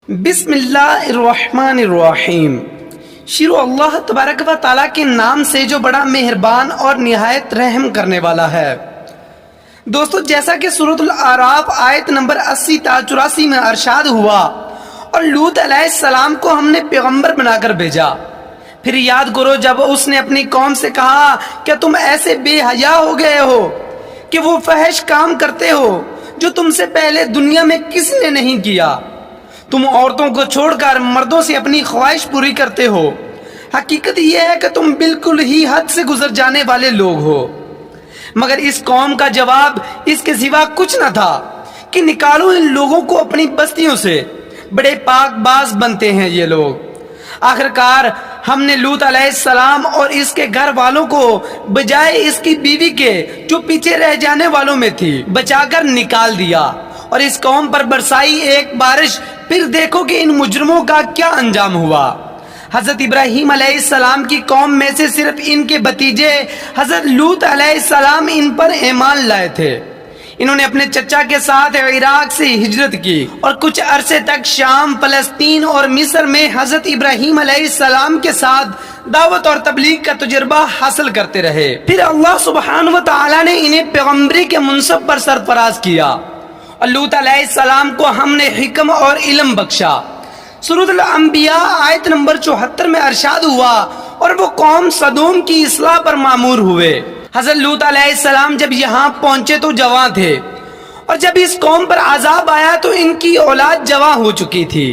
بسم اللہ الرحمن الرحیم۔ شروع اللہ تبارک و تعالیٰ کے نام سے جو بڑا مہربان اور نہایت رحم کرنے والا ہے۔ دوستو، جیسا کہ سورۃ الاعراف آیت نمبر 80 تا 84 میں ارشاد ہوا، اور لوط علیہ السلام کو ہم نے پیغمبر بنا کر بھیجا۔ پھر یاد کرو جب اس نے اپنی قوم سے کہا کہ تم ایسے بے حیا ہو گئے ہو کہ وہ فحش کام کرتے ہو جو تم سے پہلے دنیا میں کسی نے نہیں کیا۔ تم عورتوں کو چھوڑ کر مردوں سے اپنی خواہش پوری کرتے ہو۔ حقیقت یہ ہے کہ تم بالکل ہی حد سے گزر جانے والے لوگ ہو۔ مگر اس قوم کا جواب اس کے سوا کچھ نہ تھا کہ نکالو ان لوگوں کو اپنی بستیوں سے، بڑے پاک باز بنتے ہیں یہ لوگ۔ آخرکار ہم نے لوط علیہ السلام اور اس کے گھر والوں کو بجائے اس کی بیوی کے جو پیچھے رہ جانے والوں میں تھی بچا کر نکال دیا، اور اس قوم پر برسائی ایک بارش۔ پھر دیکھو کہ ان مجرموں کا کیا انجام ہوا۔ حضرت ابراہیم علیہ السلام کی قوم میں سے صرف ان کے بھتیجے حضرت لوط علیہ السلام ان پر ایمان لائے تھے۔ انہوں نے اپنے چچا کے ساتھ عراق سے ہجرت کی اور کچھ عرصے تک شام، فلسطین اور مصر میں حضرت ابراہیم علیہ السلام کے ساتھ دعوت اور تبلیغ کا تجربہ حاصل کرتے رہے۔ پھر اللہ سبحانہ و تعالی نے انہیں پیغمبری کے منصب پر سرفراز کیا، اور لوط علیہ السلام کو ہم نے حکم اور علم بخشا۔ سورۃ الانبیاء آیت نمبر 74 میں ارشاد ہوا، اور وہ قوم صدوم کی اصلاح پر مامور ہوئے۔ حضرت لوط علیہ السلام جب یہاں پہنچے تو جوان تھے، اور جب اس قوم پر عذاب آیا تو ان کی اولاد جوان ہو چکی تھی۔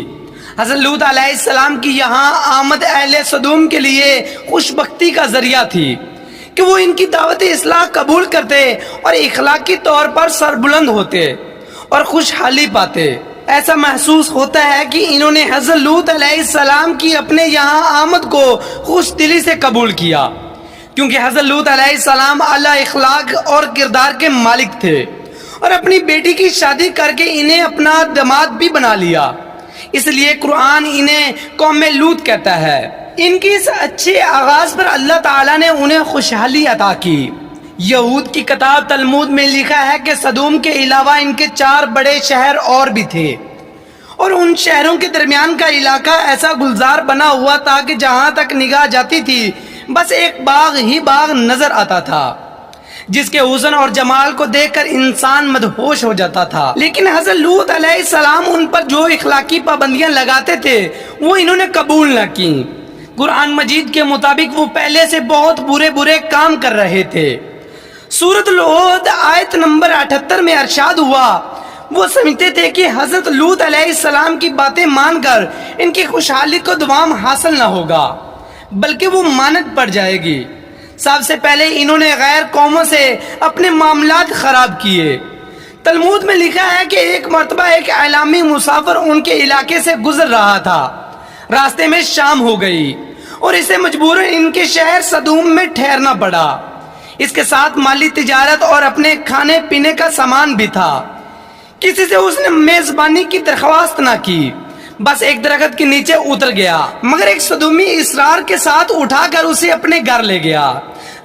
حضرت لوط علیہ السلام کی یہاں آمد اہل صدوم کے لیے خوش بختی کا ذریعہ تھی کہ وہ ان کی دعوت اصلاح قبول کرتے اور اخلاقی طور پر سربلند ہوتے اور خوشحالی پاتے۔ ایسا محسوس ہوتا ہے کہ انہوں نے حضرت لوط علیہ السلام کی اپنے یہاں آمد کو خوش دلی سے قبول کیا، کیونکہ حضرت لوط علیہ السلام اعلیٰ اخلاق اور کردار کے مالک تھے، اور اپنی بیٹی کی شادی کر کے انہیں اپنا داماد بھی بنا لیا۔ اس لیے قرآن انہیں قوم لوط کہتا ہے۔ ان کی اس اچھے آغاز پر اللہ تعالیٰ نے انہیں خوشحالی عطا کی۔ یہود کی کتاب تلمود میں لکھا ہے کہ صدوم کے علاوہ ان کے 4 بڑے شہر اور بھی تھے، اور ان شہروں کے درمیان کا علاقہ ایسا گلزار بنا ہوا تھا کہ جہاں تک نگاہ جاتی تھی بس ایک باغ ہی باغ نظر آتا تھا، جس کے حسن اور جمال کو دیکھ کر انسان مدہوش ہو جاتا تھا۔ لیکن حضرت لوط علیہ السلام ان پر جو اخلاقی پابندیاں لگاتے تھے وہ انہوں نے قبول نہ کی۔ قرآن مجید کے مطابق وہ پہلے سے بہت برے کام کر رہے تھے۔ سورۃ الہود آیت نمبر 78 میں ارشاد ہوا، وہ سمجھتے تھے کہ حضرت لوط علیہ السلام کی باتیں مان کر ان کی خوشحالی کو دوام حاصل نہ ہوگا، بلکہ وہ مانت پڑ جائے گی۔ سب سے پہلے انہوں نے غیر قوموں سے اپنے معاملات خراب کیے۔ تلمود میں لکھا ہے کہ ایک مرتبہ ایک اعلامی مسافر ان کے علاقے سے گزر رہا تھا۔ راستے میں شام ہو گئی اور اسے مجبوراً ان کے شہر صدوم میں ٹھہرنا پڑا۔ اس کے ساتھ مالی تجارت اور اپنے کھانے پینے کا سامان بھی تھا۔ کسی سے اس نے میزبانی کی درخواست نہ کی، بس ایک درخت کے نیچے اتر گیا۔ مگر ایک صدومی اصرار کے ساتھ اٹھا کر اسے اپنے گھر لے گیا،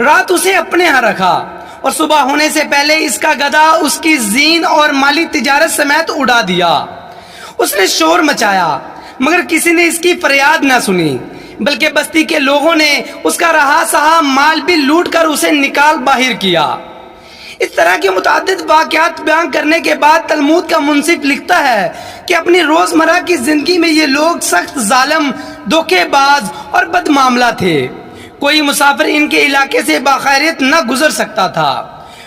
رات اسے اپنے ہاں رکھا، اور صبح ہونے سے پہلے اس کا گدھا اس کی زین اور مالی تجارت سمیت اڑا دیا۔ اس نے شور مچایا، مگر کسی نے اس کی فریاد نہ سنی، بلکہ بستی کے لوگوں نے اس کا رہا سہا مال بھی لوٹ کر اسے نکال باہر کیا۔ اس طرح کے متعدد واقعات بیان کرنے کے بعد تلمود کا منصف لکھتا ہے کہ اپنی روزمرہ کی زندگی میں یہ لوگ سخت ظالم، دھوکے باز اور بد معاملہ تھے۔ کوئی مسافر ان کے علاقے سے باخیریت نہ گزر سکتا تھا،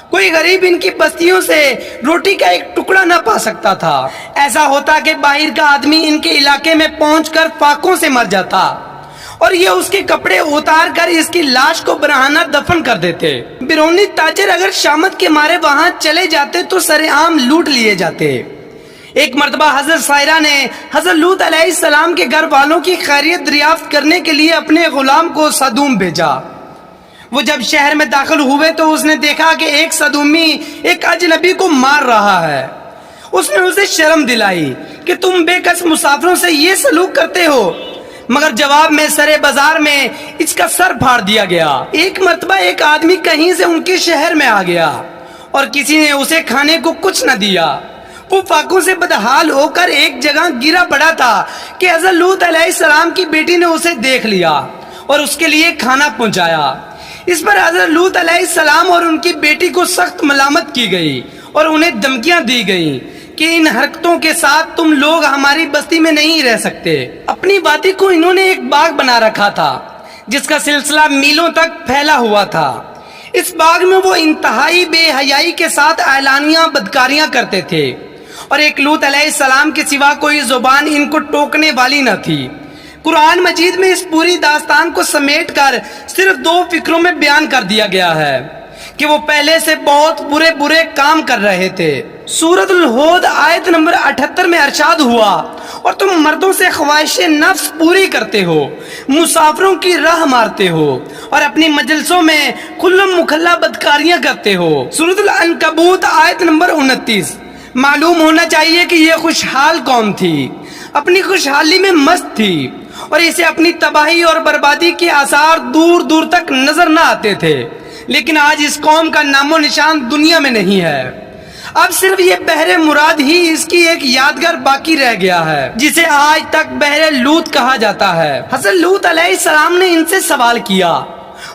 کوئی غریب ان کی بستیوں سے روٹی کا ایک ٹکڑا نہ پا سکتا تھا۔ ایسا ہوتا کہ باہر کا آدمی ان کے علاقے میں پہنچ کر فاقوں سے مر جاتا، اور یہ اس کے کپڑے اتار کر اس کی لاش کو برہنہ دفن کر دیتے۔ بیرونی تاجر اگر شامت کے مارے وہاں چلے جاتے تو سر عام لوٹ لیے جاتے۔ ایک مرتبہ حضرت سائرہ نے حضرت لوط علیہ السلام کے گھر والوں کی خیریت دریافت کرنے کے لیے اپنے غلام کو صدوم بھیجا۔ وہ جب شہر میں داخل ہوئے تو اس نے دیکھا کہ ایک صدومی ایک اجنبی کو مار رہا ہے۔ اس نے اسے شرم دلائی کہ تم بے کس مسافروں سے یہ سلوک کرتے ہو، مگر جواب میں سرے بازار میں اس کا سر پھاڑ دیا گیا۔ ایک مرتبہ ایک آدمی کہیں سے ان کے شہر میں آ گیا، اور کسی نے اسے کھانے کو کچھ نہ دیا۔ وہ فاقوں سے بدحال ہو کر ایک جگہ گرا پڑا تھا کہ حضرت لوط علیہ السلام کی بیٹی نے اسے دیکھ لیا اور اس کے لیے کھانا پہنچایا۔ اس پر حضرت لوط علیہ السلام اور ان کی بیٹی کو سخت ملامت کی گئی اور انہیں دھمکیاں دی گئیں کہ ان حرکتوں کے ساتھ تم لوگ ہماری بستی میں نہیں رہ سکتے۔ اپنی وادی کو انہوں نے ایک باغ بنا رکھا تھا جس کا سلسلہ میلوں تک پھیلا ہوا تھا۔ اس باغ میں وہ انتہائی بے حیائی کے ساتھ اعلانیہ بدکاریاں کرتے تھے اور ایک لوط علیہ السلام کے سوا کوئی زبان ان کو ٹوکنے والی نہ تھی۔ قرآن مجید میں اس پوری داستان کو سمیٹ کر صرف 2 فکروں میں بیان کر دیا گیا ہے کہ وہ پہلے سے بہت برے کام کر رہے تھے۔ سورۃ الہود آیت نمبر 78 میں ارشاد ہوا، اور تم مردوں سے خواہش نفس پوری کرتے ہو، مسافروں کی راہ مارتے ہو اور اپنی مجلسوں میں کھلم مکھلا بدکاریاں کرتے ہو۔ سورۃ العنکبوت آیت نمبر 29۔ معلوم ہونا چاہیے کہ یہ خوشحال قوم تھی، اپنی خوشحالی میں مست تھی اور اسے اپنی تباہی اور بربادی کے آثار دور دور تک نظر نہ آتے تھے، لیکن آج اس قوم کا نام و نشان دنیا میں نہیں ہے۔ اب صرف یہ بحر مراد ہی اس کی ایک یادگار باقی رہ گیا ہے، جسے آج تک بحر لوط کہا جاتا ہے۔ حضرت لوط علیہ السلام نے ان سے سوال کیا،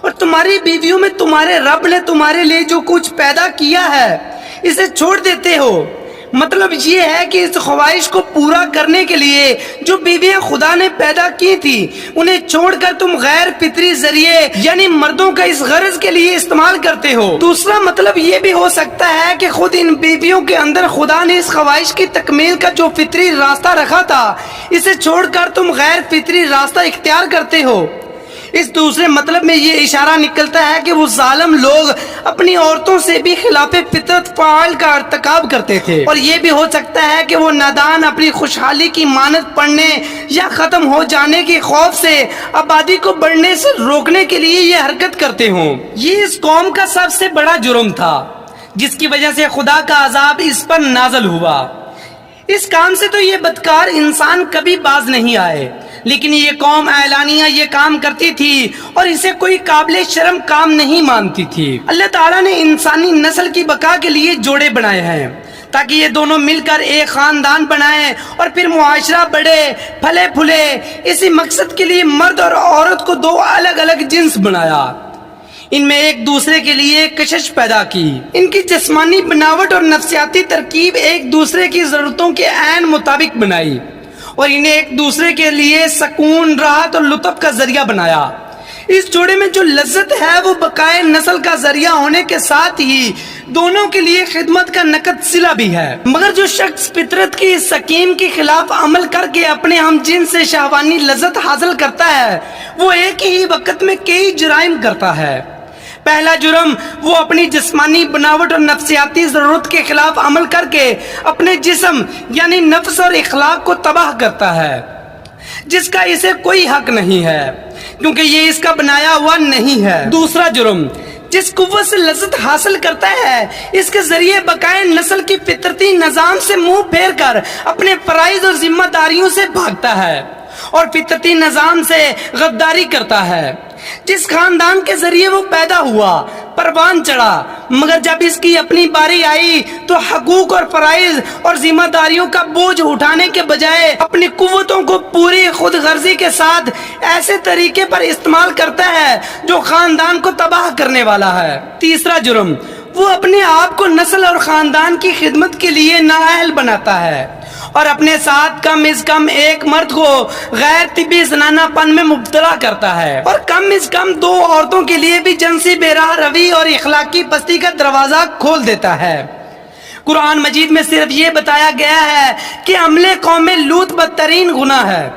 اور تمہاری بیویوں میں تمہارے رب نے تمہارے لیے جو کچھ پیدا کیا ہے اسے چھوڑ دیتے ہو؟ مطلب یہ ہے کہ اس خواہش کو پورا کرنے کے لیے جو بیویاں خدا نے پیدا کی تھی انہیں چھوڑ کر تم غیر فطری ذریعے یعنی مردوں کا اس غرض کے لیے استعمال کرتے ہو۔ دوسرا مطلب یہ بھی ہو سکتا ہے کہ خود ان بیویوں کے اندر خدا نے اس خواہش کی تکمیل کا جو فطری راستہ رکھا تھا اسے چھوڑ کر تم غیر فطری راستہ اختیار کرتے ہو۔ اس دوسرے مطلب میں یہ اشارہ نکلتا ہے کہ وہ ظالم لوگ اپنی عورتوں سے بھی خلاف فطرت فعال کا ارتکاب کرتے تھے، اور یہ بھی ہو سکتا ہے کہ وہ نادان اپنی خوشحالی کی مانند پڑھنے یا ختم ہو جانے کے خوف سے آبادی کو بڑھنے سے روکنے کے لیے یہ حرکت کرتے ہوں۔ یہ اس قوم کا سب سے بڑا جرم تھا جس کی وجہ سے خدا کا عذاب اس پر نازل ہوا۔ اس کام سے تو یہ بدکار انسان کبھی باز نہیں آئے، لیکن یہ قوم اعلانیہ یہ کام کرتی تھی اور اسے کوئی قابل شرم کام نہیں مانتی تھی۔ اللہ تعالیٰ نے انسانی نسل کی بقا کے لیے جوڑے بنائے ہیں تاکہ یہ دونوں مل کر ایک خاندان بنائیں اور پھر معاشرہ بڑھے پھلے پھولے۔ اسی مقصد کے لیے مرد اور عورت کو 2 الگ الگ جنس بنایا، ان میں ایک دوسرے کے لیے کشش پیدا کی، ان کی جسمانی بناوٹ اور نفسیاتی ترکیب ایک دوسرے کی ضرورتوں کے عین مطابق بنائی اور انہیں ایک دوسرے کے لیے سکون، راحت اور لطف کا ذریعہ بنایا۔ اس جوڑے میں جو لذت ہے وہ بقائے نسل کا ذریعہ ہونے کے ساتھ ہی دونوں کے لیے خدمت کا نقد صلہ بھی ہے۔ مگر جو شخص فطرت کی اس سکیم کے خلاف عمل کر کے اپنے ہم جنس سے شہوانی لذت حاصل کرتا ہے وہ ایک ہی وقت میں کئی جرائم کرتا ہے۔ پہلا جرم وہ اپنی جسمانی بناوٹ اور نفسیاتی ضرورت کے خلاف عمل کر کے اپنے جسم یعنی نفس اور اخلاق کو تباہ کرتا ہے، جس کا اسے کوئی حق نہیں ہے کیونکہ یہ اس کا بنایا ہوا نہیں ہے۔ دوسرا جرم جس قوت سے لذت حاصل کرتا ہے اس کے ذریعے بقائے نسل کی فطرتی نظام سے منہ پھیر کر اپنے فرائض اور ذمہ داریوں سے بھاگتا ہے اور فطرتی نظام سے غداری کرتا ہے۔ جس خاندان کے ذریعے وہ پیدا ہوا پروان چڑھا، مگر جب اس کی اپنی باری آئی تو حقوق اور فرائض اور ذمہ داریوں کا بوجھ اٹھانے کے بجائے اپنی قوتوں کو پوری خود غرضی کے ساتھ ایسے طریقے پر استعمال کرتا ہے جو خاندان کو تباہ کرنے والا ہے۔ تیسرا جرم وہ اپنے آپ کو نسل اور خاندان کی خدمت کے لیے نااہل بناتا ہے اور اپنے ساتھ کم از کم ایک مرد کو غیر طبی زنانہ پن میں مبتلا کرتا ہے اور کم از کم 2 عورتوں کے لیے بھی جنسی بے راہ روی اور اخلاقی پستی کا دروازہ کھول دیتا ہے۔ قرآن مجید میں صرف یہ بتایا گیا ہے کہ عمل قوم لوط بدترین گناہ ہے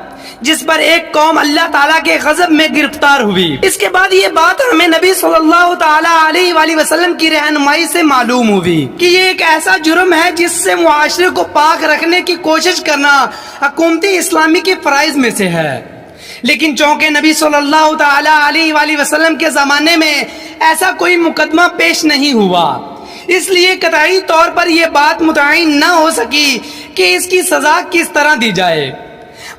جس پر ایک قوم اللہ تعالیٰ کے غضب میں گرفتار ہوئی۔ اس کے بعد یہ بات ہمیں نبی صلی اللہ تعالیٰ علیہ وآلہ وسلم کی رہنمائی سے معلوم ہوئی کہ یہ ایک ایسا جرم ہے جس سے معاشرے کو پاک رکھنے کی کوشش کرنا حکومتی اسلامی کے فرائض میں سے ہے، لیکن چونکہ نبی صلی اللہ تعالیٰ علیہ وآلہ وسلم کے زمانے میں ایسا کوئی مقدمہ پیش نہیں ہوا، اس لیے قطعی طور پر یہ بات متعین نہ ہو سکی کہ اس کی سزا کس طرح دی جائے۔